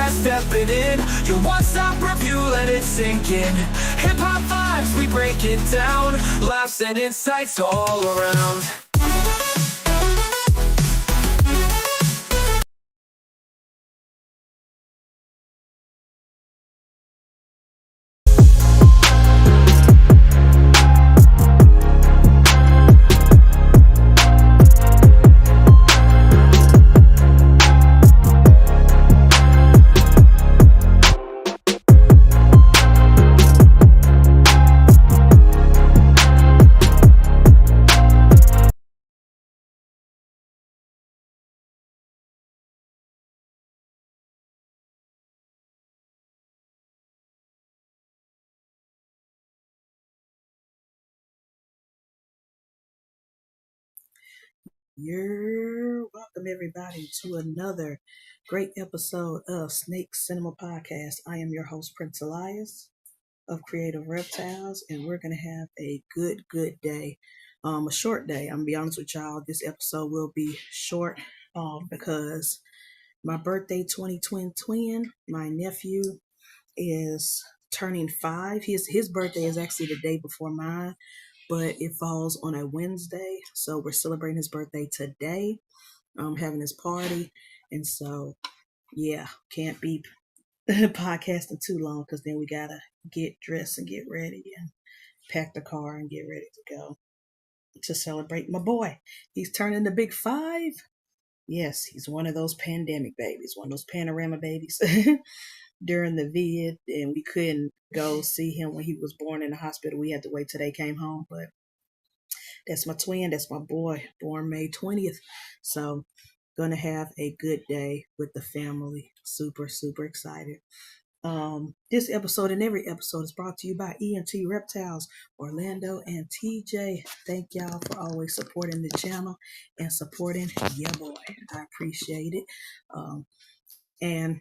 podcast stepping in. Your one-stop review, let it sink in. Hip-hop vibes, we break it down. Laughs and insights all around. You're welcome, everybody, to another great episode of Snake Cinema Podcast. I am your host, Prince Elias of Creative Reptiles, and we're going to have a good day. A short day. I'm going to be honest with y'all. This episode will be short because my birthday, 2020 my nephew is turning 5. His birthday is actually the day before mine, but it falls on a Wednesday, so we're celebrating his birthday today. Having his party, and so yeah, can't be podcasting too long because then we gotta get dressed and get ready and pack the car and get ready to go to celebrate my boy. He's turning the big 5. Yes, he's one of those pandemic babies, one of those panorama babies during the vid, and we couldn't go see him when he was born in the hospital. We had to wait till they came home, but that's my twin. That's my boy, born May 20th. So, gonna have a good day with the family. Super excited. This episode and every episode is brought to you by ENT Reptiles, Orlando and TJ. Thank y'all for always supporting the channel and supporting your boy. I appreciate it. And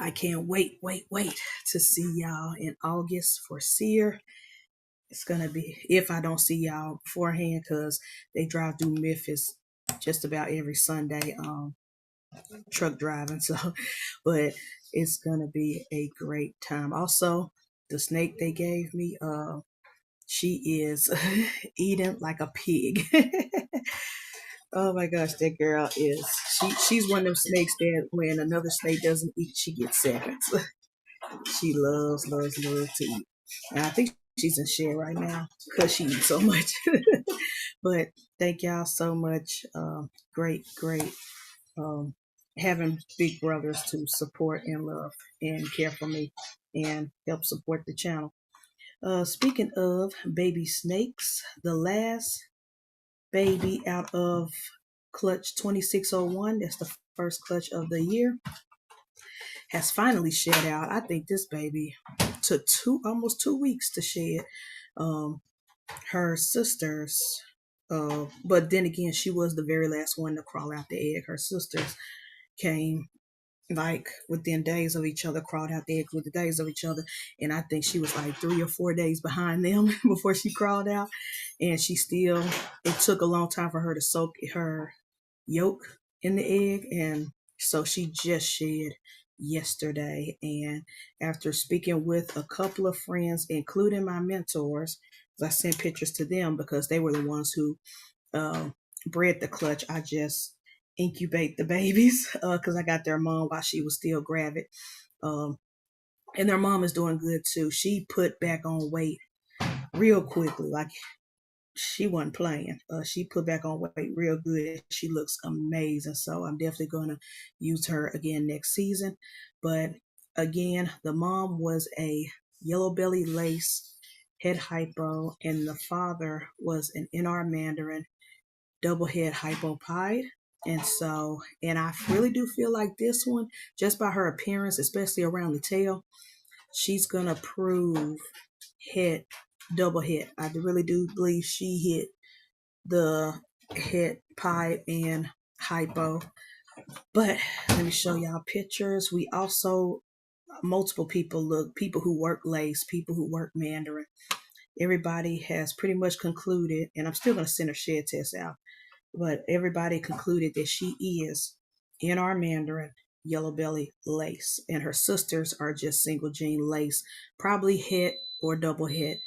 I can't wait to see y'all in August for Sear. It's gonna be, if I don't see y'all beforehand, because they drive through Memphis just about every Sunday, truck driving. So, but it's gonna be a great time. Also, the snake they gave me, she is eating like a pig. Oh my gosh, that girl is. She's one of them snakes that when another snake doesn't eat, she gets seconds. She loves to eat. And I think she's in share right now because she eats so much. But thank y'all so much. Great. Having big brothers to support and love and care for me and help support the channel. Speaking of baby snakes, the last baby out of clutch 2601, that's the first clutch of the year, has finally shed out. I think this baby took almost 2 weeks to shed. Her sisters, but then again, she was the very last one to crawl out the egg. Her sisters came like within days of each other, crawled out the eggs with the days of each other, and I think she was like 3 or 4 days behind them before she crawled out. And it took a long time for her to soak her yolk in the egg, and so she just shed yesterday. And after speaking with a couple of friends, including my mentors, I sent pictures to them because they were the ones who bred the clutch. I just incubate the babies because I got their mom while she was still gravid, and their mom is doing good too. She put back on weight real quickly, like she wasn't playing. She put back on weight real good. She looks amazing. So I'm definitely going to use her again next season. But again, the mom was a yellow belly lace head hypo, and the father was an NR Mandarin double head hypopied. And I really do feel like this one, just by her appearance, especially around the tail, she's going to prove double head. I really do believe she hit the head pipe and hypo. But let me show y'all pictures. We also, multiple people who work lace, people who work Mandarin. Everybody has pretty much concluded, and I'm still going to send her shed test out, but everybody concluded that she is NR Mandarin, yellow belly lace, and her sisters are just single gene lace, probably het or double het.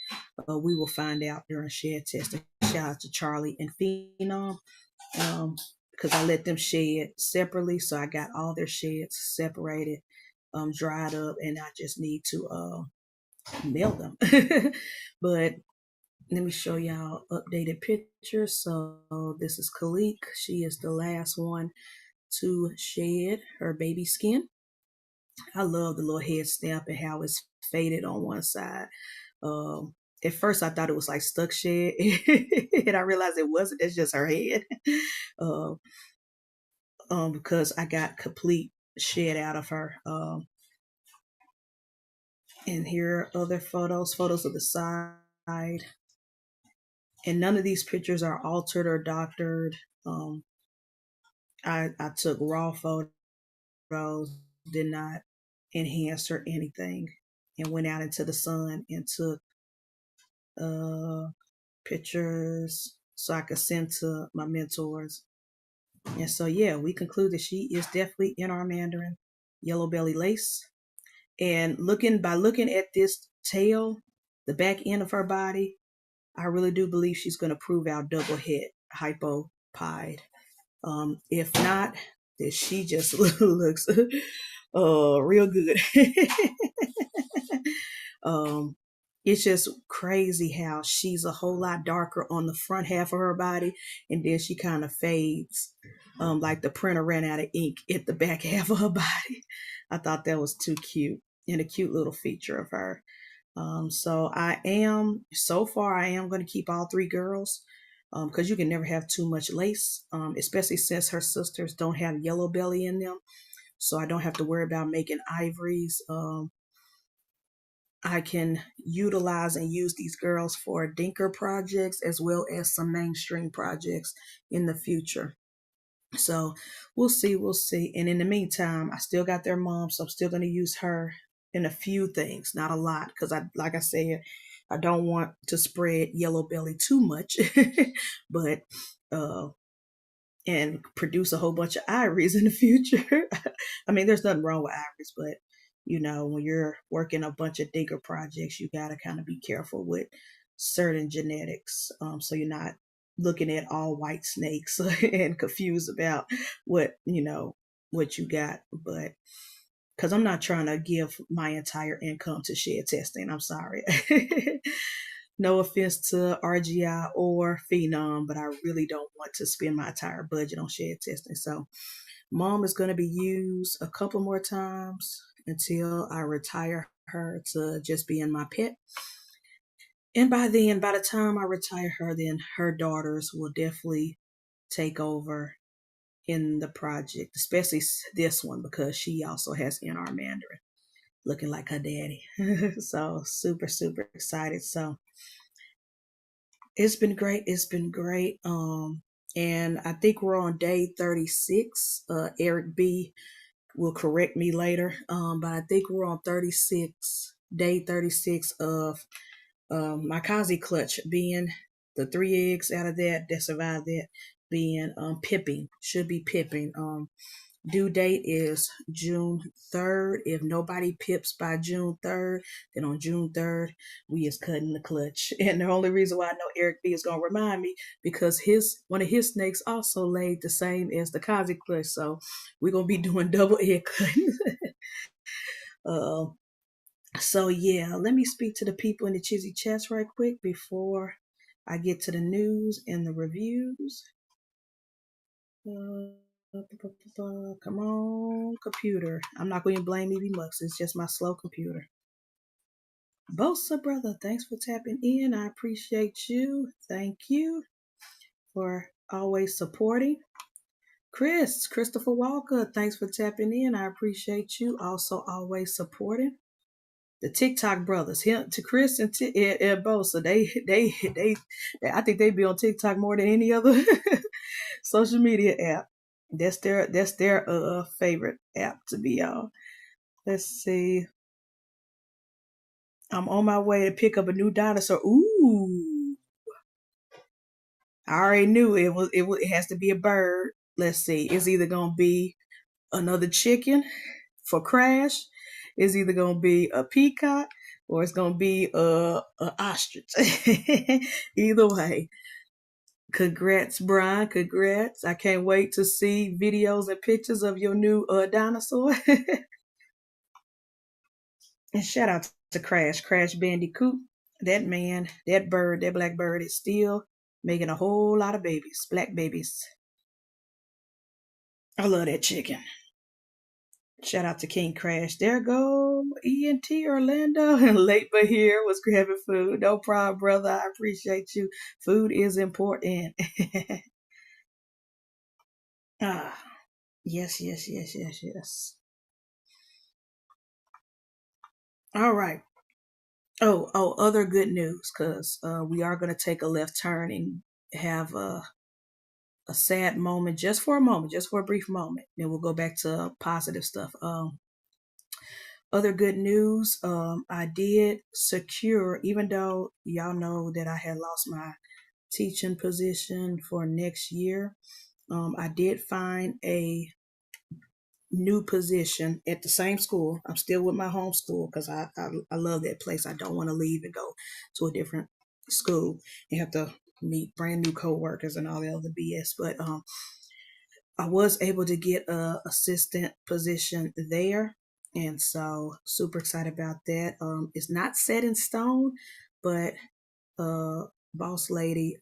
We will find out during shed testing. Shout out to Charlie and Phenom, because I let them shed separately, so I got all their sheds separated, dried up, and I just need to mail them. But let me show y'all updated pictures. So this is Khalik. She is the last one to shed her baby skin. I love the little head stamp and how it's faded on one side. At first I thought it was like stuck shed, and I realized it wasn't. That's just her head. Because I got complete shed out of her. And here are other photos of the side. And none of these pictures are altered or doctored. I took raw photos, did not enhance or anything, and went out into the sun and took pictures so I could send to my mentors. And so, yeah, we conclude that she is definitely NR Mandarin yellow belly lace. And looking at this tail, the back end of her body, I really do believe she's going to prove out double het hypopied. If not, then she just looks real good. It's just crazy how she's a whole lot darker on the front half of her body, and then she kind of fades, like the printer ran out of ink at the back half of her body. I thought that was too cute, and a cute little feature of her. So far I am going to keep all three girls, because you can never have too much lace, especially since her sisters don't have yellow belly in them. So I don't have to worry about making ivories. I can utilize and use these girls for dinker projects as well as some mainstream projects in the future. So we'll see. And in the meantime, I still got their mom, so I'm still going to use her in a few things, not a lot, because like I said, I don't want to spread yellow belly too much, but and produce a whole bunch of ivories in the future. I mean, there's nothing wrong with ivories, but when you're working a bunch of digger projects, you got to kind of be careful with certain genetics, so you're not looking at all white snakes and confused about what you got. But because I'm not trying to give my entire income to shed testing, I'm sorry. No offense to RGI or Phenom, but I really don't want to spend my entire budget on shed testing. So mom is going to be used a couple more times until I retire her to just being my pet. And by the time I retire her, then her daughters will definitely take over in the project, especially this one, because she also has NR Mandarin looking like her daddy. So super, super excited. So it's been great. And I think we're on day 36. Eric B will correct me later. But I think we're on day 36 of my Kazi clutch, being the 3 eggs out of that survived that, being should be pipping. Due date is June 3rd. If nobody pips by June 3rd, then on June 3rd, we is cutting the clutch. And the only reason why I know Eric B is going to remind me, because one of his snakes also laid the same as the Kazi clutch. So we're going to be doing double egg cutting. So yeah, let me speak to the people in the Chizzy chats right quick before I get to the news and the reviews. Come on, computer. I'm not going to blame EB Mux. It's just my slow computer. Bosa, brother, thanks for tapping in. I appreciate you. Thank you for always supporting. Christopher Walker, thanks for tapping in. I appreciate you. Also, always supporting. The TikTok brothers, to Chris and Bosa, they, I think they be on TikTok more than any other social media app. That's their favorite app to be on. Let's see. I'm on my way to pick up a new dinosaur. Ooh, I already knew it has to be a bird. Let's see. It's either gonna be another chicken for Crash. It's either gonna be a peacock or it's gonna be a ostrich. Either way. Congrats, Brian. Congrats. I can't wait to see videos and pictures of your new dinosaur. And shout out to Crash Bandicoot. That man, that bird, that black bird is still making a whole lot of babies, black babies. I love that chicken. Shout out to King Crash. There go ENT Orlando. And late but here was grabbing food. No problem, brother. I appreciate you. Food is important. Ah, yes. All right. Other good news, because we are going to take a left turn and have a sad moment, just for a moment, just for a brief moment. Then we'll go back to positive stuff. Other good news, I did secure, even though y'all know that I had lost my teaching position for next year, I did find a new position at the same school. I'm still with my home school because I love that place. I don't want to leave and go to a different school and have to meet brand new coworkers and all the other BS. But I was able to get a assistant position there, and so super excited about that. It's not set in stone, but boss lady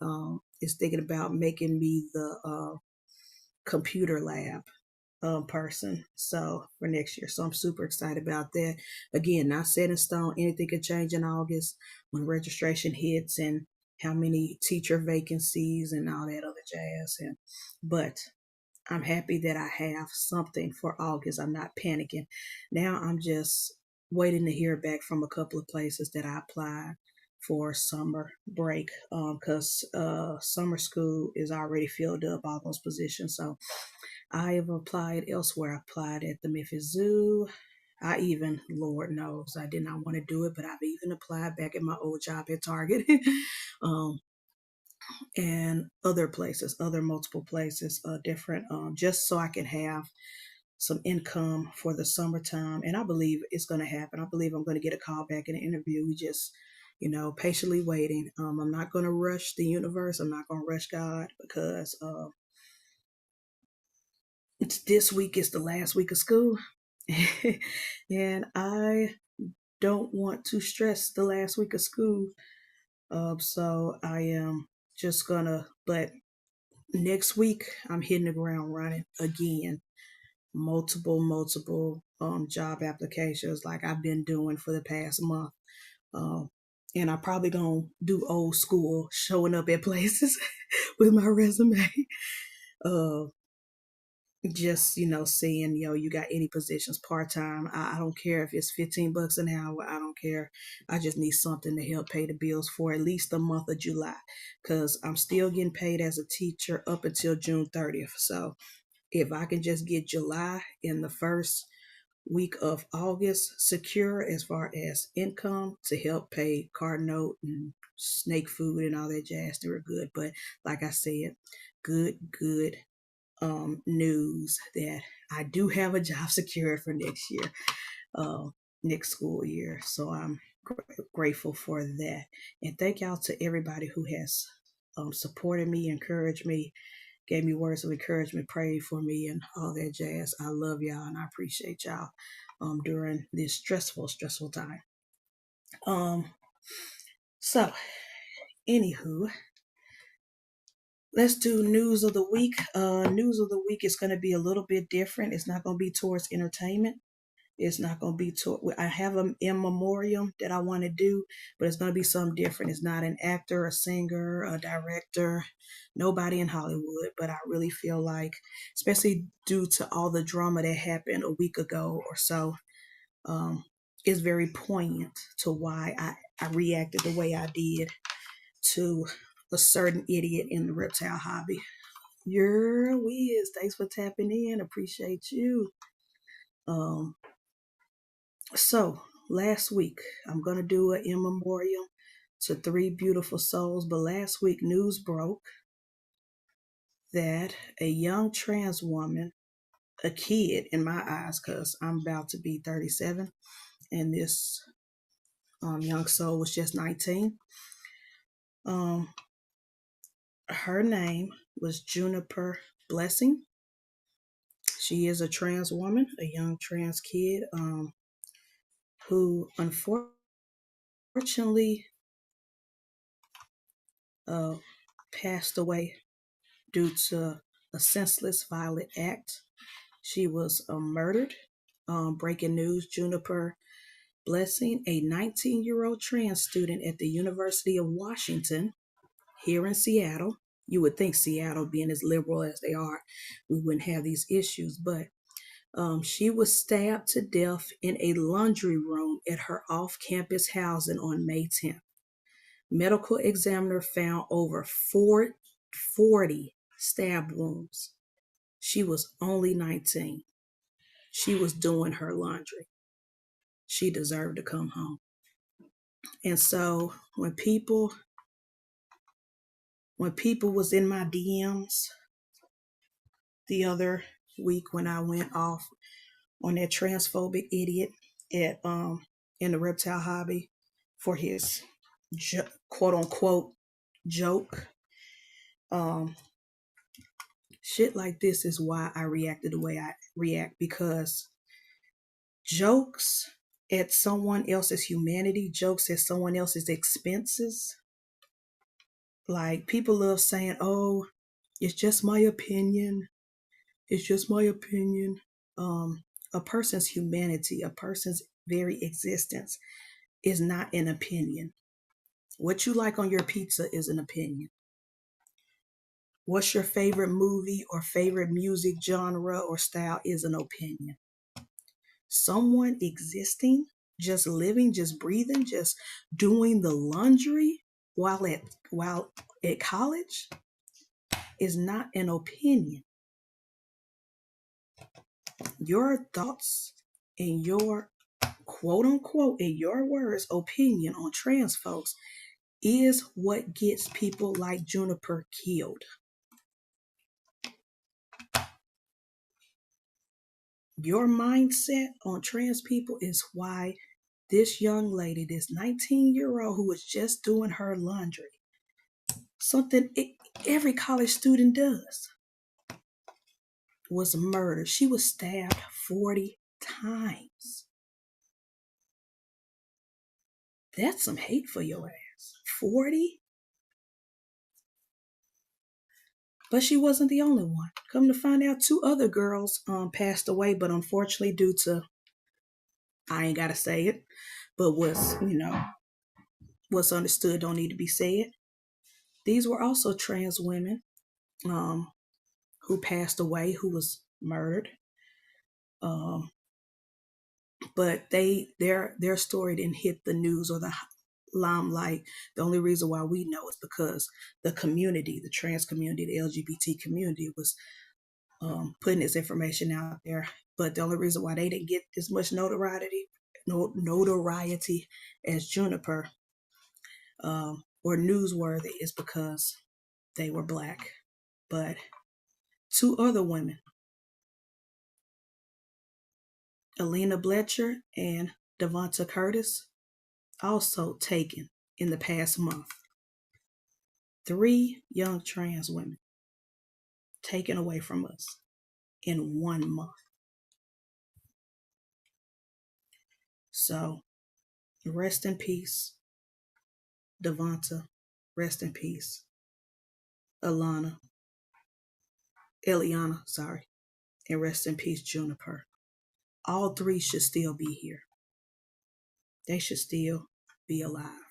is thinking about making me the computer lab person, so for next year. So I'm super excited about that. Again, not set in stone. Anything can change in August when registration hits and how many teacher vacancies and all that other jazz. But I'm happy that I have something for August. I'm not panicking. Now I'm just waiting to hear back from a couple of places that I applied for summer break, because summer school is already filled up, all those positions. So I have applied elsewhere. I applied at the Memphis Zoo. I even, Lord knows, I did not want to do it, but I've even applied back at my old job at Target. um, and other places, other multiple places, different, just so I can have some income for the summertime. And I believe it's going to happen. I believe I'm going to get a call back in an interview. We just, patiently waiting. I'm not going to rush the universe. I'm not going to rush God, because this week is the last week of school. And I don't want to stress the last week of school. So I am just but next week I'm hitting the ground running again. Multiple job applications like I've been doing for the past month. Um, and I'm probably gonna do old school, showing up at places with my resume. Uh, just seeing, you got any positions part-time. I don't care if it's $15 an hour. I don't care. I just need something to help pay the bills for at least the month of July, because I'm still getting paid as a teacher up until June 30th. So if I can just get July and the first week of August secure as far as income to help pay card note and snake food and all that jazz, they were good. But like I said, good news that I do have a job secured for next year, next school year. So I'm grateful for that. And thank y'all to everybody who has supported me, encouraged me, gave me words of encouragement, prayed for me, and all that jazz. I love y'all and I appreciate y'all during this stressful time. So, anywho, let's do news of the week. News of the week is going to be a little bit different. It's not going to be towards entertainment. It's not going to be I have an in memoriam that I want to do, but it's going to be something different. It's not an actor, a singer, a director, nobody in Hollywood, but I really feel like, especially due to all the drama that happened a week ago or so, it's very poignant to why I reacted the way I did to a certain idiot in the reptile hobby. Your Wiz, thanks for tapping in. Appreciate you. So last week, I'm gonna do an in memoriam to three beautiful souls. But last week, news broke that a young trans woman a kid in my eyes, because I'm about to be 37, and this young soul was just 19. Um, Her name was Juniper Blessing. She is a trans woman, a young trans kid, who unfortunately uh, passed away due to a senseless violent act. She was murdered. Breaking news: Juniper Blessing, a 19-year-old trans student at the University of Washington here in Seattle. You would think Seattle, being as liberal as they are, we wouldn't have these issues, but she was stabbed to death in a laundry room at her off-campus housing on May 10th. Medical examiner found over 40 stab wounds. She was only 19. She was doing her laundry. She deserved to come home. And so when people was in my DMs the other week when I went off on that transphobic idiot at in the reptile hobby for his quote unquote joke, shit like this is why I reacted the way I react, because jokes at someone else's humanity, jokes at someone else's expenses, like people love saying, oh, it's just my opinion. It's just my opinion. A person's humanity, a person's very existence is not an opinion. What you like on your pizza is an opinion. What's your favorite movie or favorite music genre or style is an opinion. Someone existing, just living, just breathing, just doing the laundry while at college is not an opinion. Your thoughts and your quote unquote, in your words, opinion on trans folks is what gets people like Juniper killed. Your mindset on trans people is why this young lady, this 19-year-old who was just doing her laundry, something every college student does, was murdered. She was stabbed 40 times. That's some hate for your ass. 40? But she wasn't the only one. Come to find out, 2 other girls passed away, but unfortunately due to, I ain't got to say it, but what's understood don't need to be said. These were also trans women who passed away, who was murdered. But their story didn't hit the news or the limelight. The only reason why we know is because the community, the trans community, the LGBT community was putting this information out there. But the only reason why they didn't get as much notoriety as Juniper or newsworthy is because they were Black. But 2 other women, Alina Bletcher and Devonta Curtis, also taken in the past month. 3 young trans women taken away from us in 1 month. So rest in peace, Devonta. Rest in peace, Eliana, sorry. And rest in peace, Juniper. All 3 should still be here. They should still be alive.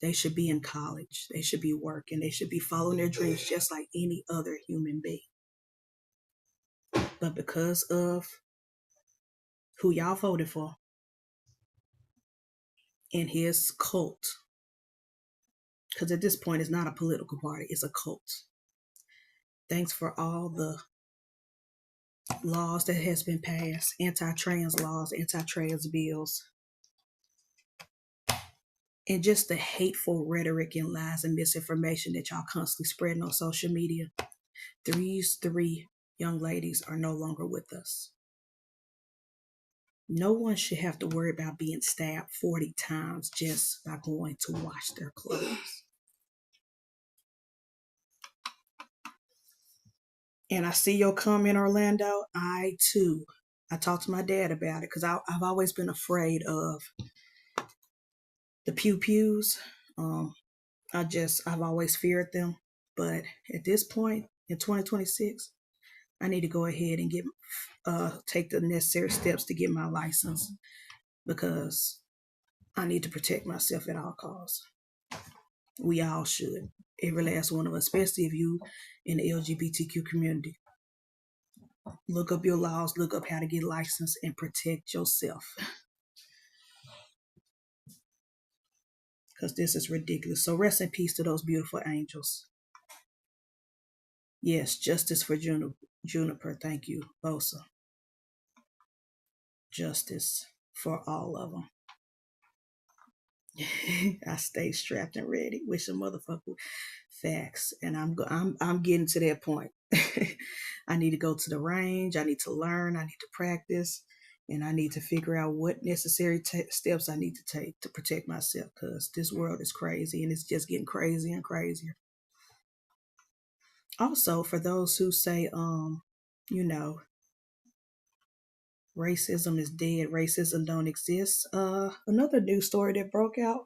They should be in college. They should be working. They should be following their dreams just like any other human being. But because of who y'all voted for and his cult, because at this point it's not a political party, it's a cult. Thanks for all the laws that has been passed, anti-trans laws, anti-trans bills, and just the hateful rhetoric and lies and misinformation that y'all constantly spreading on social media. These 3 young ladies are no longer with us. No one should have to worry about being stabbed 40 times just by going to wash their clothes. And I see your comment, Orlando. I talked to my dad about it because I've always been afraid of the pews. I've always feared them. But at this point in 2026, I need to go ahead and take the necessary steps to get my license because I need to protect myself at all costs. We all should. Every last one of us, especially if you in the LGBTQ community. Look up your laws, look up how to get licensed, and protect yourself. Because this is ridiculous. So rest in peace to those beautiful angels. Yes, justice for Juniper. Thank you, Bosa. Justice for all of them. I stay strapped and ready. Wish a motherfucker facts, and I'm getting to that point. I need to go to the range. I need to learn. I need to practice, and I need to figure out what necessary steps I need to take to protect myself. Because this world is crazy, and it's just getting crazier and crazier. Also, for those who say, racism is dead, racism don't exist. Another news story that broke out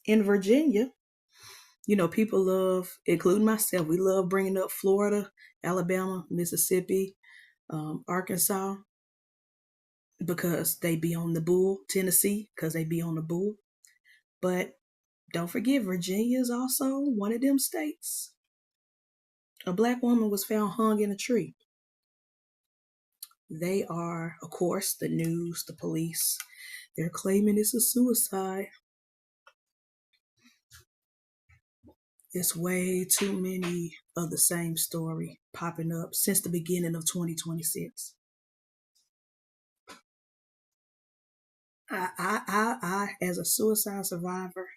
in Virginia. People love, including myself, we love bringing up Florida, Alabama, Mississippi, Arkansas, because they be on the bull, Tennessee, because they be on the bull. But don't forget, Virginia is also one of them states. A black woman was found hung in a tree. They are, of course, the news, the police. They're claiming it's a suicide. It's way too many of the same story popping up since the beginning of 2026. I, as a suicide survivor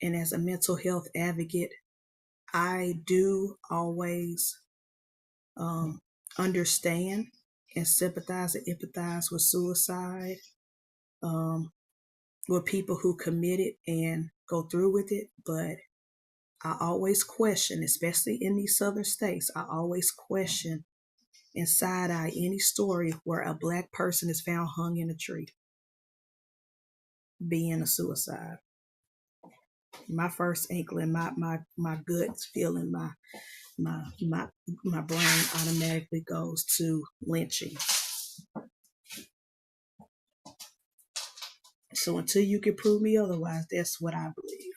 and as a mental health advocate, I do always understand and sympathize and empathize with suicide, with people who commit it and go through with it. But I always question, especially in these southern states, I always question and side-eye any story where a black person is found hung in a tree being a suicide. My first inkling, my gut feeling, my brain automatically goes to lynching. So until you can prove me otherwise, that's what I believe.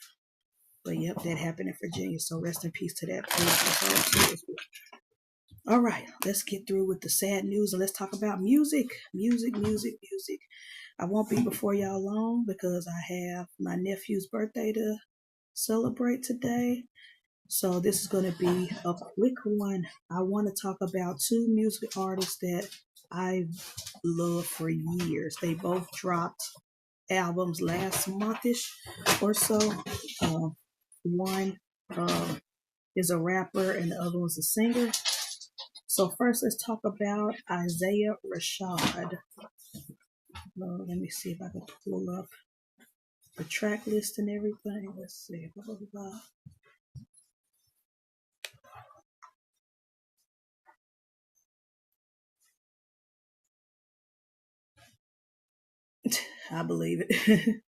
But yep, that happened in Virginia. So rest in peace to that. All right, let's get through with the sad news and let's talk about music. Music. I won't be before y'all long because I have my nephew's birthday to celebrate today. So this is going to be a quick one. I want to talk about two music artists that I've loved for years. They both dropped albums last month-ish or so. One is a rapper and the other one's a singer. So first, let's talk about ISAIAIH RESHAD. Let me see if I can pull up the track list and everything. Let's see. Blah, blah, blah. I believe it.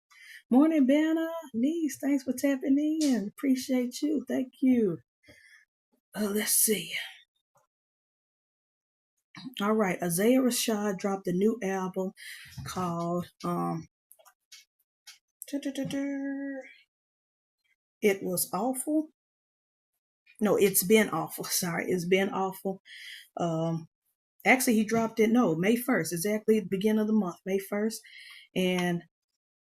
Morning, Banner. Niece, thanks for tapping in. Appreciate you. Thank you. Let's see. All right. ISAIAIH RESHAD dropped a new album called It Was Awful. No, It's Been Awful. Sorry, It's Been Awful. Actually, he dropped it, May 1st, exactly at the beginning of the month, May 1st. And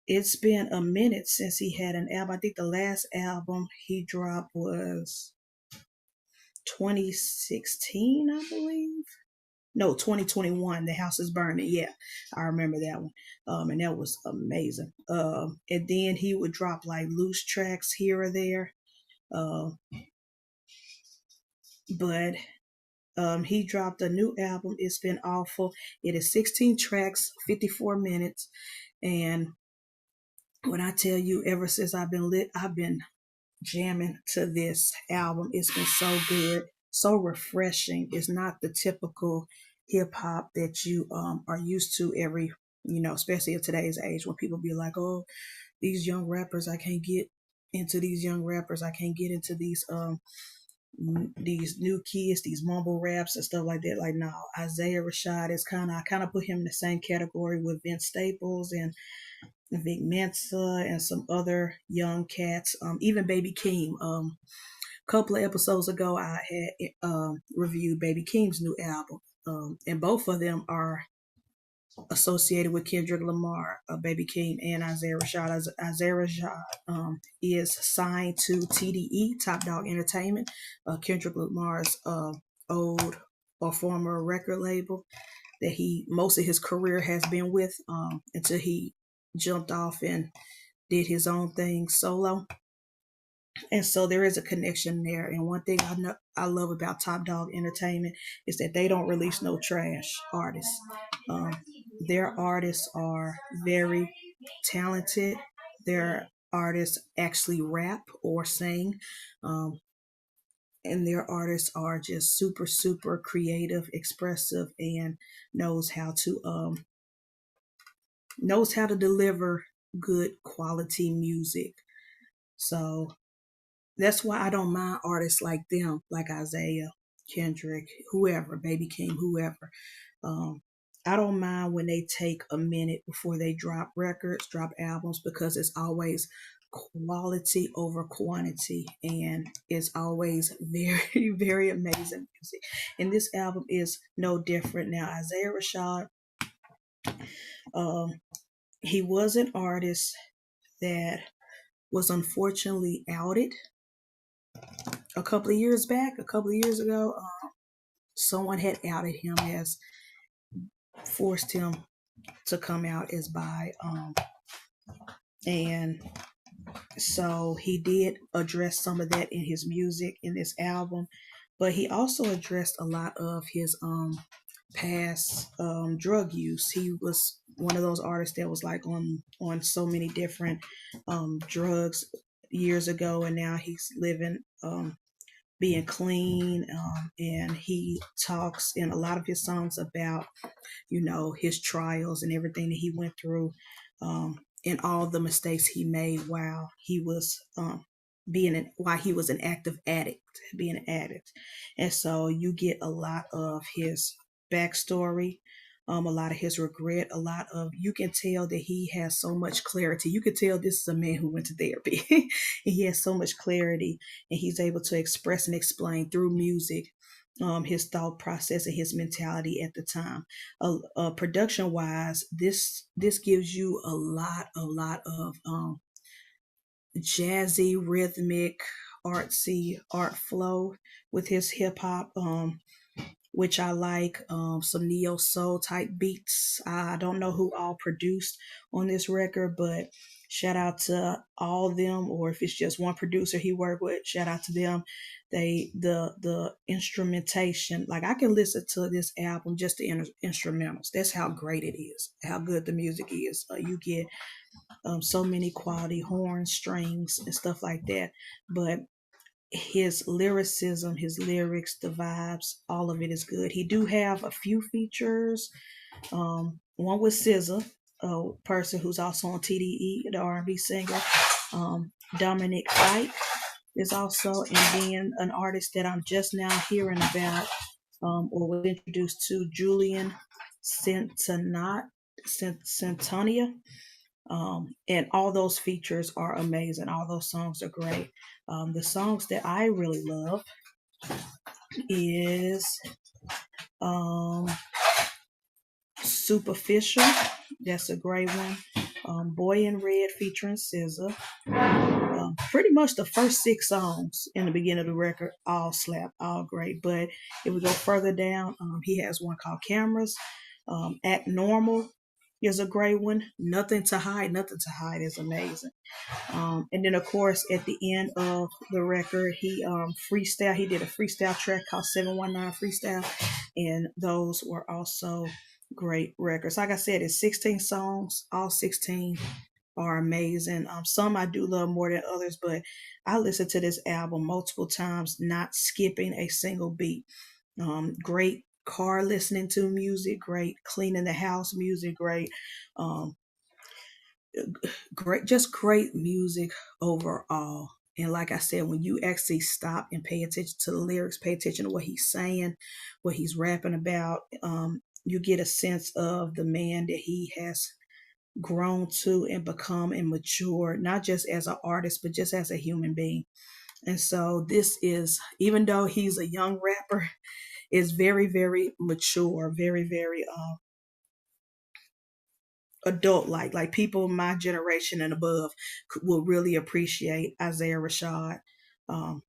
it's been a minute since he had an album. I think the last album he dropped was 2016, I believe. No, 2021, The House is Burning. Yeah, I remember that one. And that was amazing. And then he would drop like loose tracks here or there. But He dropped a new album. It's been awful. It is 16 tracks, 54 minutes. And when I tell you, ever since I've been lit, I've been jamming to this album. It's been so good, so refreshing. It's not the typical hip hop that you are used to every, especially in today's age when people be like, oh, these young rappers, I can't get into these young rappers. I can't get into these new kids, these mumble raps and stuff like that. Like, no, ISAIAIH Rashad is I kind of put him in the same category with Vince Staples and Vic Mensa and some other young cats. Even Baby Keem. A couple of episodes ago, I had reviewed Baby Keem's new album. And both of them are associated with Kendrick Lamar, Baby Keem, and ISAIAIH Rashad. ISAIAIH Rashad is signed to TDE, Top Dog Entertainment, Kendrick Lamar's old or former record label that most of his career has been with until he jumped off and did his own thing solo. And so there is a connection there. And one thing I love about Top Dog Entertainment is that they don't release no trash artists. Their artists are very talented. Their artists actually rap or sing. And their artists are just super, super creative, expressive, and knows how to deliver good quality music. So that's why I don't mind artists like them, like ISAIAIH, Kendrick, whoever, Baby Keem, whoever. I don't mind when they take a minute before they drop records, drop albums, because it's always quality over quantity, and it's always very, very amazing music. And this album is no different. Now, ISAIAIH Rashad, he was an artist that was unfortunately outed a couple of years ago. Someone had outed him as forced him to come out as bi, and so he did address some of that in his music in this album, but he also addressed a lot of his past drug use. He was one of those artists that was like on so many different drugs years ago, and now he's living being clean, and he talks in a lot of his songs about his trials and everything that he went through, and all the mistakes he made while he was an active addict, being an addict. And so you get a lot of his backstory, a lot of his regret, you can tell that he has so much clarity. You can tell this is a man who went to therapy. And he has so much clarity, and he's able to express and explain through music his thought process and his mentality at the time. Production wise, this gives you a lot of jazzy, rhythmic, artsy art flow with his hip hop, which I like. Some neo soul type beats. I don't know who all produced on this record, but shout out to all of them, or if it's just one producer he worked with, shout out to them. The instrumentation, like I can listen to this album just the instrumentals. That's how great it is, how good the music is. You get so many quality horns, strings, and stuff like that. But his lyricism, his lyrics, the vibes, all of it is good. He do have a few features. One with SZA, a person who's also on TDE, the R&B singer. Dominic Fike is also, and then an artist that I'm just now hearing about, or was introduced to, Julian Centonia. And all those features are amazing. All those songs are great. The songs that I really love is Superficial. That's a great one. Boy in Red featuring SZA. Pretty much the first 6 songs in the beginning of the record all slap, all great. But if we go further down, he has one called Cameras, Act Normal, is a great one. Nothing to Hide. Nothing to Hide is amazing. And then of course at the end of the record, he freestyle. He did a freestyle track called 719 Freestyle, and those were also great records. Like I said, it's 16 songs. All 16 are amazing. Some I do love more than others, but I listened to this album multiple times, not skipping a single beat. Great car listening to music, great cleaning the house music, um, just great music overall. And like I said, when you actually stop and pay attention to the lyrics, pay attention to what he's saying, what he's rapping about, you get a sense of the man that he has grown to and become and mature, not just as an artist, but just as a human being. And so this is, even though he's a young rapper, is very, very mature, very, very adult like people my generation and above will really appreciate Isaiah Rashad um,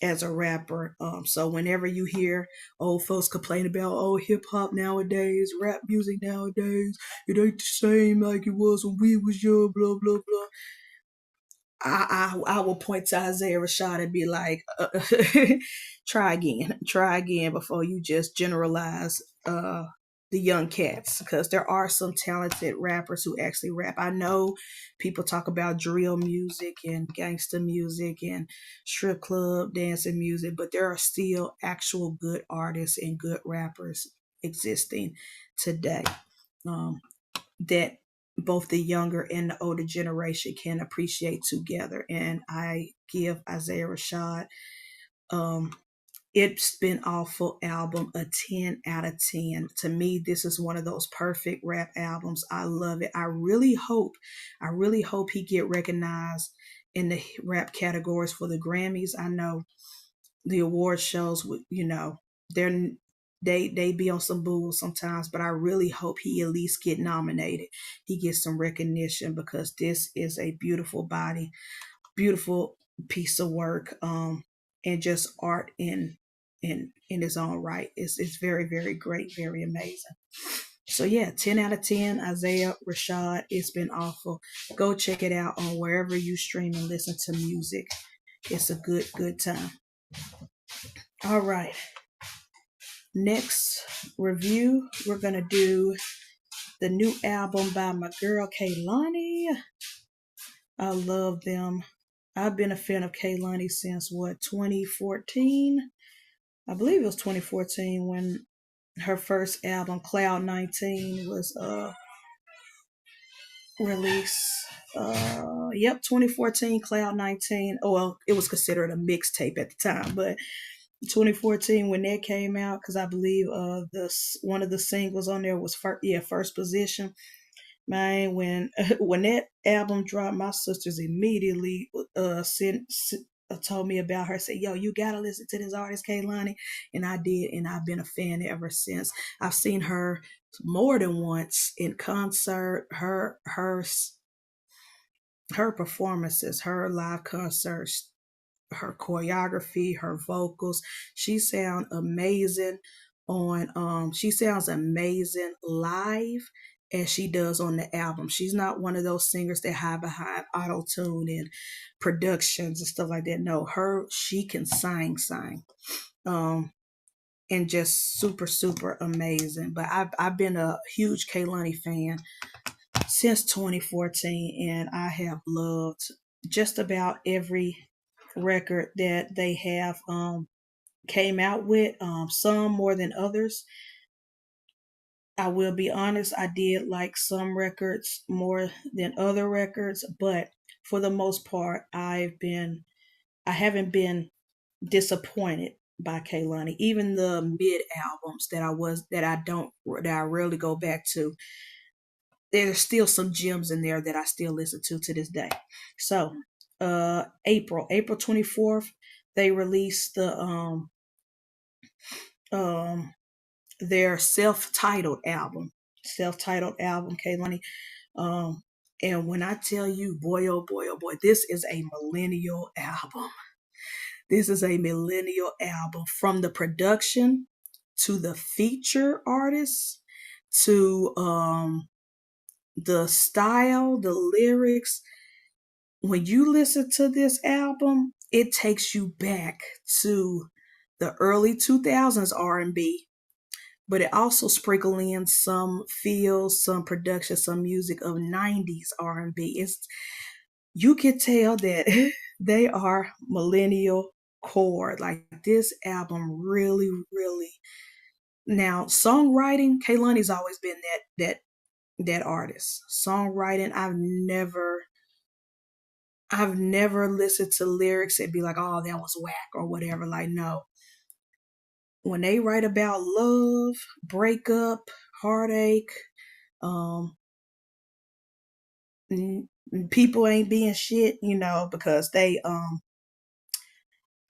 as a rapper. So whenever you hear old folks complain about hip hop nowadays, rap music nowadays, it ain't the same like it was when we was young, blah blah blah. I will point to Isaiah Rashad and be like, try again before you just generalize the young cats, because there are some talented rappers who actually rap. I know people talk about drill music and gangster music and strip club dancing music, but there are still actual good artists and good rappers existing today. That both the younger and the older generation can appreciate together. And I give Isaiah Rashad, It's Been Awful album a 10 out of 10. To me, this is one of those perfect rap albums. I love it. I really hope he get recognized in the rap categories for the Grammys. I know the award shows, they're they be on some bulls sometimes, but I really hope he at least get nominated. He gets some recognition, because this is a beautiful body, beautiful piece of work, and just art in its own right. It's very, very great, very amazing. So yeah, 10 out of 10, Isaiah Rashad, It's Been Awful. Go check it out on wherever you stream and listen to music. It's a good time. All right. Next review, we're going to do the new album by my girl KEHLANI. I love them. I've been a fan of KEHLANI since 2014? I believe it was 2014 when her first album, Cloud 19, was released. Yep, 2014, Cloud 19. Oh, well, it was considered a mixtape at the time, but 2014 when that came out, because I believe one of the singles on there was First Position. Man, when when that album dropped, my sisters immediately told me about her. Said, "Yo, you gotta listen to this artist, KEHLANI," and I did, and I've been a fan ever since. I've seen her more than once in concert. Her performances, her live concerts, her choreography, her vocals. She sounds amazing she sounds amazing live as she does on the album. She's not one of those singers that hide behind auto-tune and productions and stuff like that. No, she can sing. And just super, super amazing. But I've been a huge KEHLANI fan since 2014, and I have loved just about every record that they have came out with, some more than others. I will be honest, I did like some records more than other records, but for the most part, I haven't been disappointed by KEHLANI. Even the mid albums that I rarely go back to, there's still some gems in there that I still listen to this day. So, April 24th, they released their self-titled album. KEHLANI. And when I tell you, boy, oh boy, oh boy, this is a millennial album. This is a millennial album, from the production to the feature artists to the style, the lyrics, when you listen to this album, it takes you back to the early 2000s R&B, but it also sprinkle in some feels, some production, some music of 90s R&B. It's you can tell that they are millennial core. Like this album really, really. Now, songwriting, Kehlani's always been that artist. Songwriting, I've never listened to lyrics and be like, oh, that was whack or whatever. Like, no. When they write about love, breakup, heartache, um, people ain't being shit, because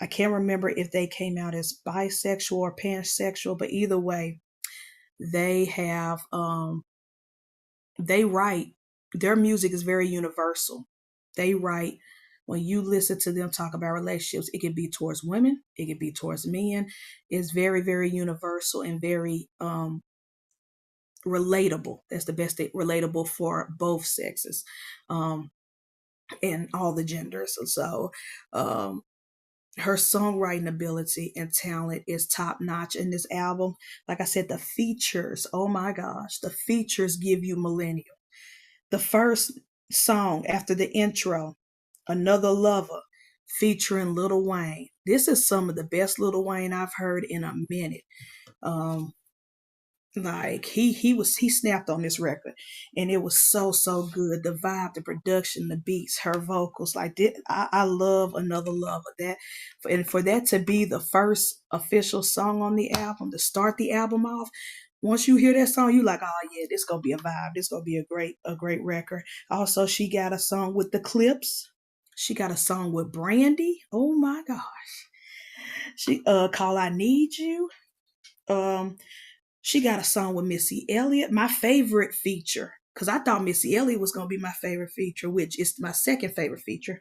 I can't remember if they came out as bisexual or pansexual, but either way, they have they write, their music is very universal. They write, when you listen to them talk about relationships, it can be towards women, it can be towards men. It's very, very universal and very relatable. That's the best thing, relatable for both sexes, and all the genders. So her songwriting ability and talent is top notch in this album. Like I said, the features, oh my gosh, the features give you millennial. The first song after the intro, Another Lover, featuring Lil Wayne. This is some of the best Lil Wayne I've heard in a minute. Um, like he snapped on this record, and it was so good. The vibe, the production, the beats, her vocals, like that. I love Another Lover. That, and for that to be the first official song on the album, to start the album off. Once you hear that song, you like, oh yeah, this gonna be a vibe. This gonna be a great record. Also, she got a song with the Clips. She got a song with Brandy. Oh my gosh. She call I Need You. Um, she got a song with Missy Elliott, my favorite feature. Because I thought Missy Elliott was gonna be my favorite feature, which is my second favorite feature.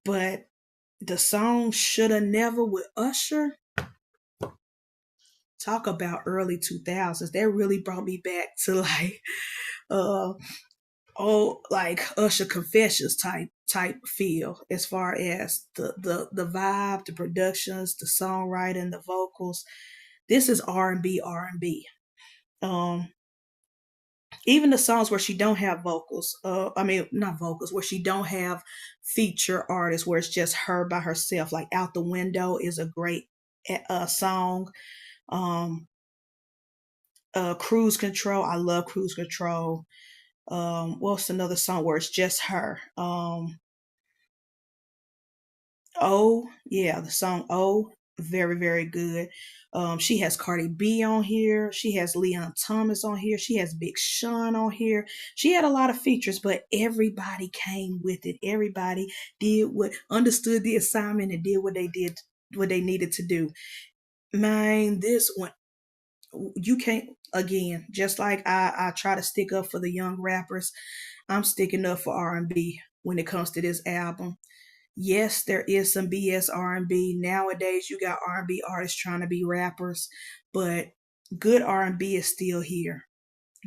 But the song Shoulda Never with Usher, talk about early 2000s. That really brought me back to like uh like Usher Confessions type feel, as far as the vibe, the productions, the songwriting, the vocals. This is R&B. Um, Even the songs where she don't have vocals, I mean not vocals, where she don't have feature artists, where it's just her by herself. Like Out the Window is a great song. Um, Cruise Control, I love Cruise Control. What's another song where it's just her? Oh, yeah, the song Oh, very, very good. She has Cardi B on here. She has Leon Thomas on here. She has Big Sean on here. She had a lot of features, but everybody came with it. Everybody did what understood the assignment and did what they needed to do. Man, this one, you can't, again, just like I try to stick up for the young rappers, I'm sticking up for R&B when it comes to this album. Yes, there is some BS R&B. Nowadays, you got R&B artists trying to be rappers, but good R&B is still here.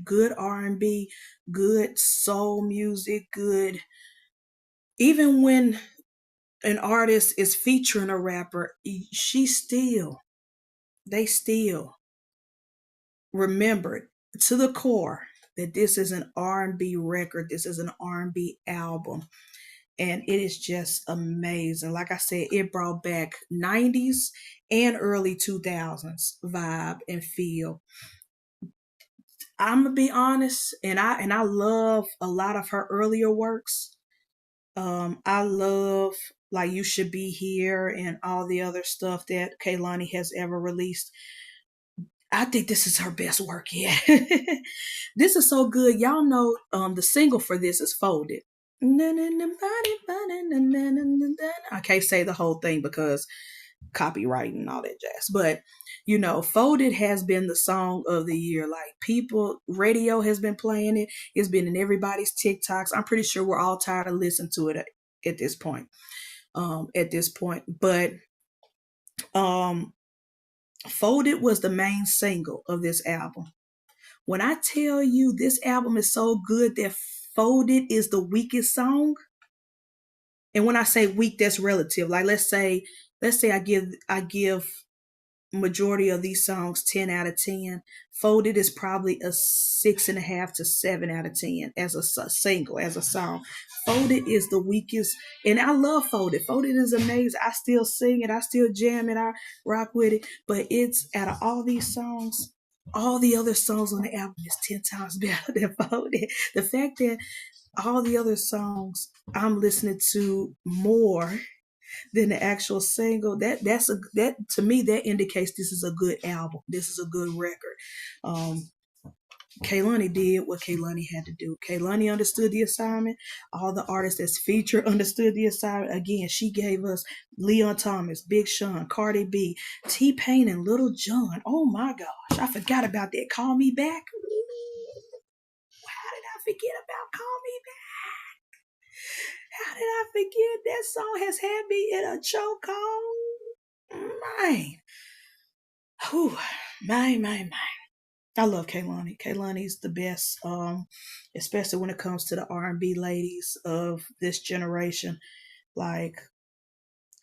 Good R&B, good soul music, good. Even when an artist is featuring a rapper, they still remember to the core that this is an R&B record. This is an R&B album. And it is just amazing. Like I said, it brought back 90s and early 2000s vibe and feel. I'm gonna be honest, and I love a lot of her earlier works. I love like You Should Be Here and all the other stuff that Kehlani has ever released. I think this is her best work yet. This is so good. Y'all know the single for this is Folded. I can't say the whole thing because copyright and all that jazz. But Folded has been the song of the year. Like people, radio has been playing it. It's been in everybody's TikToks. I'm pretty sure we're all tired of listening to it at this point. But Folded was the main single of this album. When I tell you this album is so good that Folded is the weakest song, and when I say weak, that's relative. Like let's say I give majority of these songs 10 out of 10. Folded is probably a 6.5 to 7 out of 10 as a single, as a song. Folded is the weakest, and I love Folded. Folded is amazing. I still sing it, I still jam it, I rock with it. But it's out of all these songs, all the other songs on the album is 10 times better than Folded. The fact that all the other songs I'm listening to more than the actual single, that to me that indicates this is a good album. This is a good record. KEHLANI did what KEHLANI had to do. KEHLANI understood the assignment. All the artists that's featured understood the assignment. Again, she gave us Leon Thomas, Big Sean, Cardi B, T-Pain, and Little Jon. Oh my gosh, I forgot about that. Call Me Back. How did I forget about Call Me Back? How did I forget? That song has had me in a chokehold. Man. Whew. My. I love KEHLANI. KEHLANI's the best, especially when it comes to the R&B ladies of this generation. Like,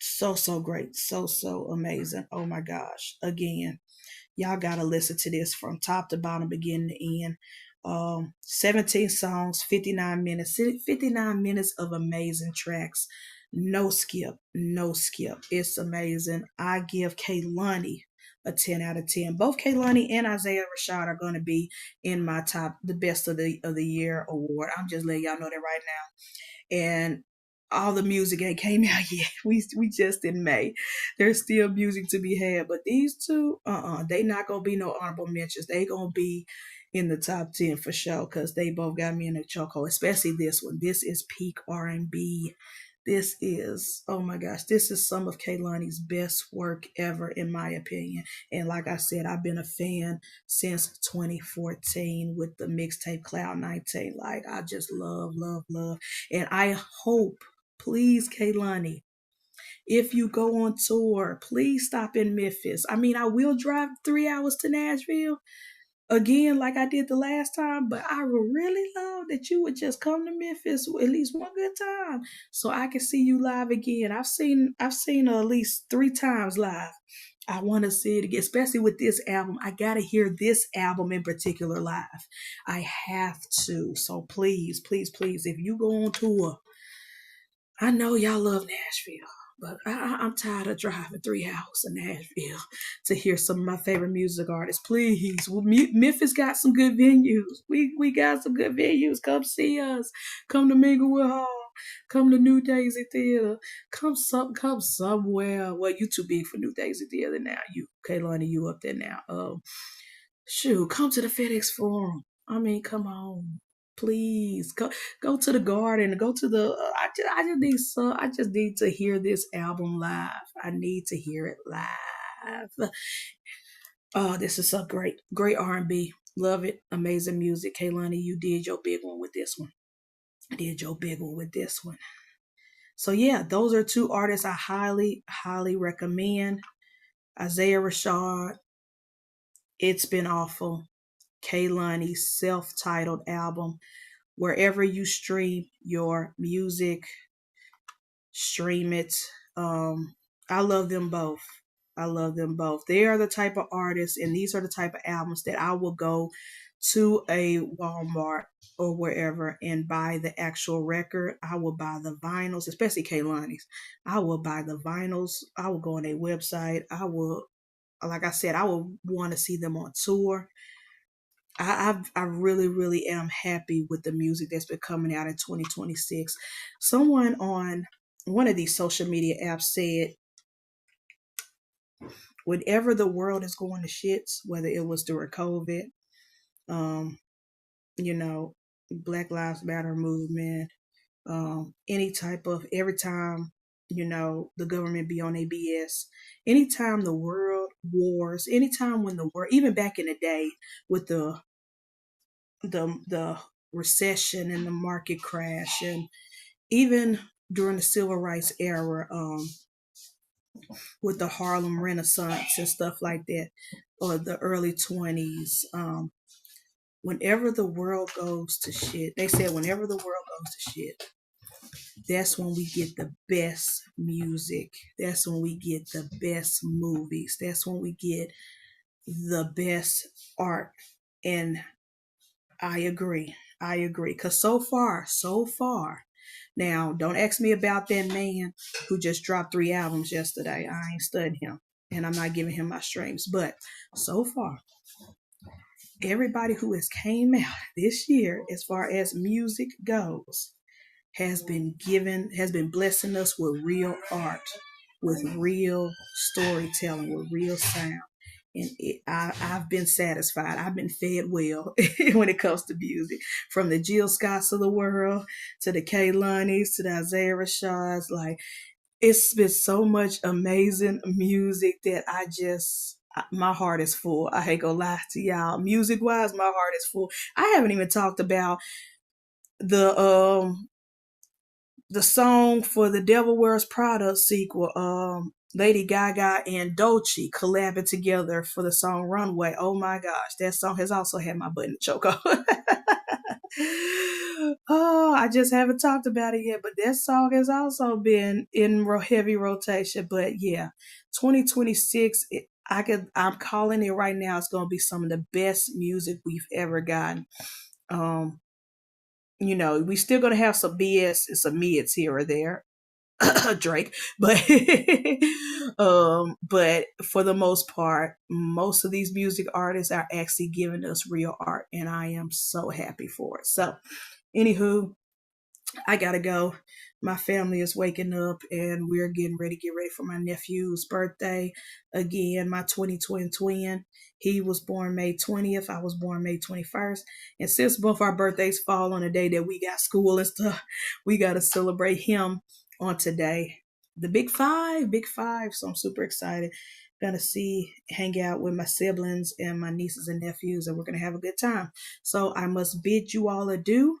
so great. So amazing. Oh my gosh. Again, y'all gotta listen to this from top to bottom, beginning to end. 17 songs, 59 minutes, 59 minutes of amazing tracks. No skip. It's amazing. I give KEHLANI a 10 out of 10. Both KEHLANI and ISAIAIH are going to be in my top, the best of the year award. I'm just letting y'all know that right now. And all the music ain't came out yet. We just in May. There's still music to be had, but these two, they not gonna be no honorable mentions. They gonna be in the top 10 for sure, because they both got me in a chokehold. Especially this one. This is peak R&B. This is, oh my gosh, this is some of KEHLANI's best work ever, in my opinion. And like I said, I've been a fan since 2014 with the mixtape Cloud 19. Like, I just love. And I hope, please, KEHLANI, if you go on tour, please stop in Memphis. I mean, I will drive 3 hours to Nashville again, like I did the last time, but I would really love that you would just come to Memphis at least one good time, so I can see you live again. I've seen her at least 3 times live. I want to see it again, especially with this album. I gotta hear this album in particular live. I have to. So please, if you go on tour, I know y'all love Nashville, but I'm tired of driving 3 hours to Nashville to hear some of my favorite music artists. Please, well, Memphis got some good venues. We got some good venues. Come see us. Come to Minglewood Hall. Come to New Daisy Theater. Come somewhere. Well, you too big for New Daisy Theater now. You, KEHLANI, you up there now. Shoot, come to the FedEx Forum. I mean, come on. Please go to the Garden. Go to the. I just need to hear this album live. I need to hear it live. Oh, this is so great R&B. Love it. Amazing music. KEHLANI, you did your big one with this one. So yeah, those are 2 artists I highly recommend. ISAIAIH, It's Been Awful. KEHLANI's self-titled album. Wherever you stream your music, stream it. I love them both. They are the type of artists, and these are the type of albums that I will go to a Walmart or wherever and buy the actual record. I will buy the vinyls, especially KEHLANI's. I will buy the vinyls. I will go on their website. Like I said, I will want to see them on tour. I really am happy with the music that's been coming out in 2026. Someone on one of these social media apps said, whenever the world is going to shits, whether it was during COVID, you know, Black Lives Matter movement, every time, the government be on ABS, anytime the world wars, anytime when the world, even back in the day with the recession and the market crash, and even during the civil rights era, with the Harlem Renaissance and stuff like that, or the early 20s, whenever the world goes to shit, they said whenever the world goes to shit, that's when we get the best music. That's when we get the best movies. That's when we get the best art. And I agree. I agree. Because so far, now don't ask me about that man who just dropped 3 albums yesterday. I ain't studying him. And I'm not giving him my streams. But so far, everybody who has came out this year, as far as music goes, has been blessing us with real art, with real storytelling, with real sound. And I've been satisfied. I've been fed well when it comes to music. From the Jill Scotts of the world to the KEHLANIs to the ISAIAIH Rashads. Like, it's been so much amazing music that my heart is full. I ain't gonna lie to y'all. Music wise, my heart is full. I haven't even talked about the song for the Devil Wears Prada sequel. Lady Gaga and Dolce collabing together for the song Runway. Oh my gosh, that song has also had my butt in the choke off. Oh, I just haven't talked about it yet, but that song has also been in heavy rotation. But yeah, 2026, I'm calling it right now. It's gonna be some of the best music we've ever gotten. We still gonna have some BS and some mids here or there. Drake, but but for the most part, most of these music artists are actually giving us real art, and I am so happy for it. So, anywho, I gotta go. My family is waking up, and we're getting ready for my nephew's birthday. Again, my 2020 twin. He was born May 20th. I was born May 21st. And since both our birthdays fall on a day that we got school and stuff, we got to celebrate him on today. The big five, big five. So I'm super excited. Gonna hang out with my siblings and my nieces and nephews, and we're gonna have a good time. So I must bid you all adieu.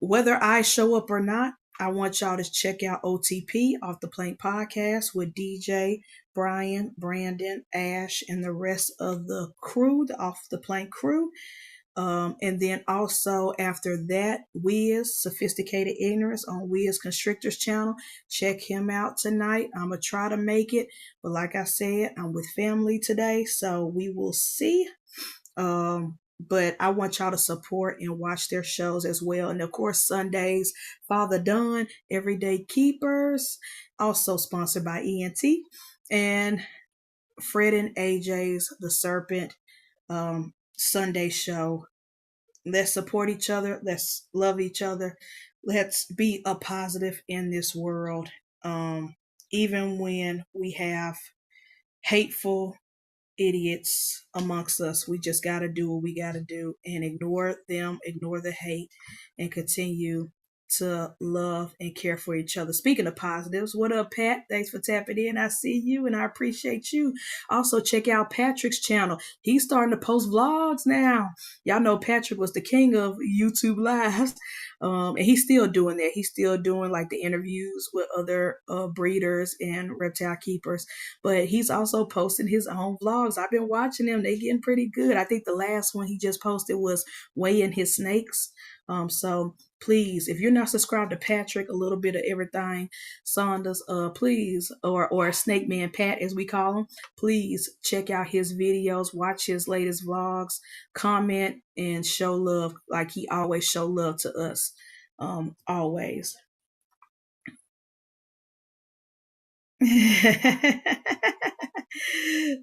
Whether I show up or not, I want y'all to check out OTP, Off the Plank Podcast, with DJ, Brian, Brandon, Ash, and the rest of the crew, the Off the Plank crew. And then also after that, Wiz, Sophisticated Ignorance on Wiz Constrictor's channel. Check him out tonight. I'm going to try to make it. But like I said, I'm with family today, so we will see. But I want y'all to support and watch their shows as well. And of course, Sundays, Father Don, Everyday Keepers, also sponsored by ENT, and Fred and AJ's The Serpent Sunday show. Let's support each other. Let's love each other. Let's be a positive in this world. Even when we have hateful idiots amongst us, we just got to do what we got to do and ignore them, ignore the hate, and continue to love and care for each other. Speaking of positives, what up, Pat? Thanks for tapping in. I see you and I appreciate you. Also, check out Patrick's channel. He's starting to post vlogs now. Y'all know Patrick was the king of YouTube Lives. And he's still doing that. He's still doing like the interviews with other breeders and reptile keepers. But he's also posting his own vlogs. I've been watching them. They getting pretty good. I think the last one he just posted was weighing his snakes. So please, if you're not subscribed to Patrick, a little bit of everything Saunders, please, or Snake Man Pat as we call him, please check out his videos, watch his latest vlogs, comment, and show love like he always show love to us. Always.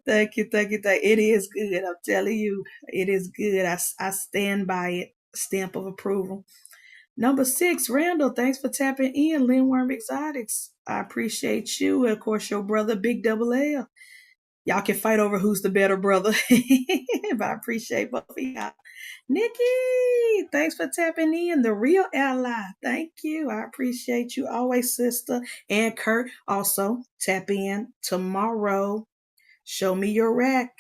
Thank you. It is good. I'm telling you, it is good. I stand by it. Stamp of approval. Number 6, Randall, thanks for tapping in. Lindworm Exotics, I appreciate you. And of course, your brother, Big Double L. Y'all can fight over who's the better brother. But I appreciate both of y'all. Nikki, thanks for tapping in. The real ally. Thank you. I appreciate you always, sister. And Kurt, also tap in tomorrow. Show me your rack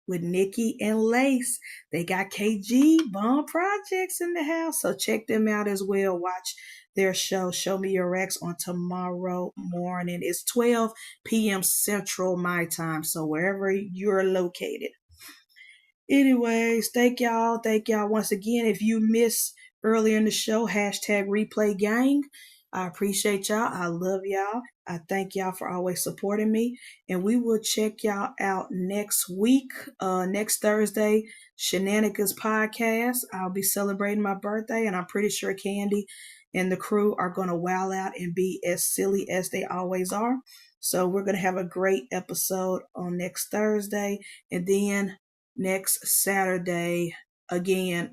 with Nikki and Lace. They got KG Bomb Projects in the house, so check them out as well. Watch their show Me Your Racks, on tomorrow morning. It's 12 p.m. Central my time, so wherever you're located. Anyways, thank y'all. Thank y'all once again. If you missed earlier in the show, hashtag replay gang. I appreciate y'all. I love y'all. I thank y'all for always supporting me. And we will check y'all out next week, next Thursday, Shenanigans Podcast. I'll be celebrating my birthday, and I'm pretty sure Candy and the crew are going to wow out and be as silly as they always are. So we're going to have a great episode on next Thursday. And then next Saturday,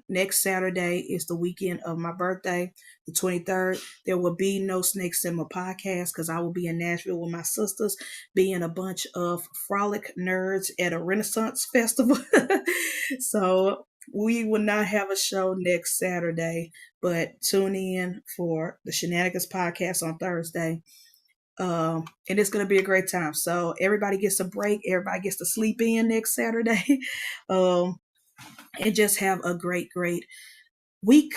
next Saturday is the weekend of my birthday, the 23rd. There will be no Snake Cinema podcast because I will be in Nashville with my sisters, being a bunch of frolic nerds at a Renaissance festival. So we will not have a show next Saturday, but tune in for the Shenanigans podcast on Thursday. And it's going to be a great time. So everybody gets a break. Everybody gets to sleep in next Saturday. And just have a great week.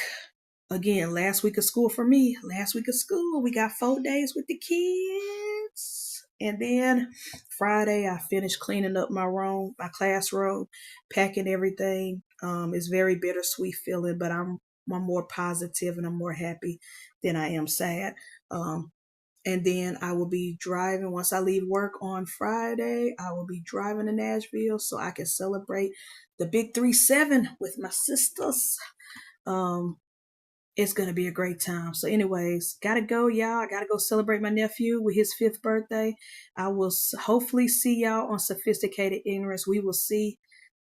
Again, last week of school for me. Last week of school, we got 4 days with the kids. And then Friday, I finished cleaning up my room, my classroom, packing everything. It's very bittersweet feeling, but I'm more positive and I'm more happy than I am sad. And then I will be driving, once I leave work on Friday, I will be driving to Nashville so I can celebrate the big 3-7 with my sisters. It's going to be a great time. So anyways, got to go, y'all. I got to go celebrate my nephew with his 5th birthday. I will hopefully see y'all on Sophisticated Ignorance. We will see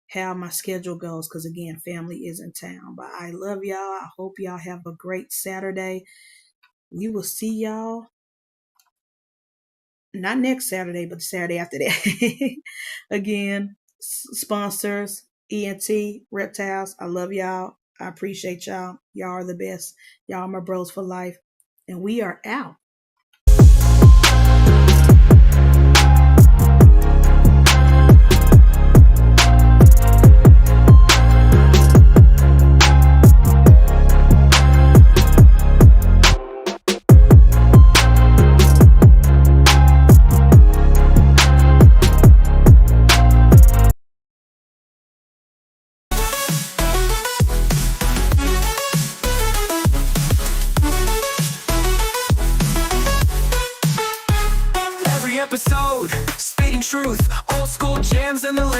how my schedule goes because, again, family is in town. But I love y'all. I hope y'all have a great Saturday. We will see y'all. Not next Saturday, but the Saturday after that. Again, sponsors, ENT, Reptiles. I love y'all. I appreciate y'all. Y'all are the best. Y'all are my bros for life. And we are out. Episode, speaking truth, old school jams in the late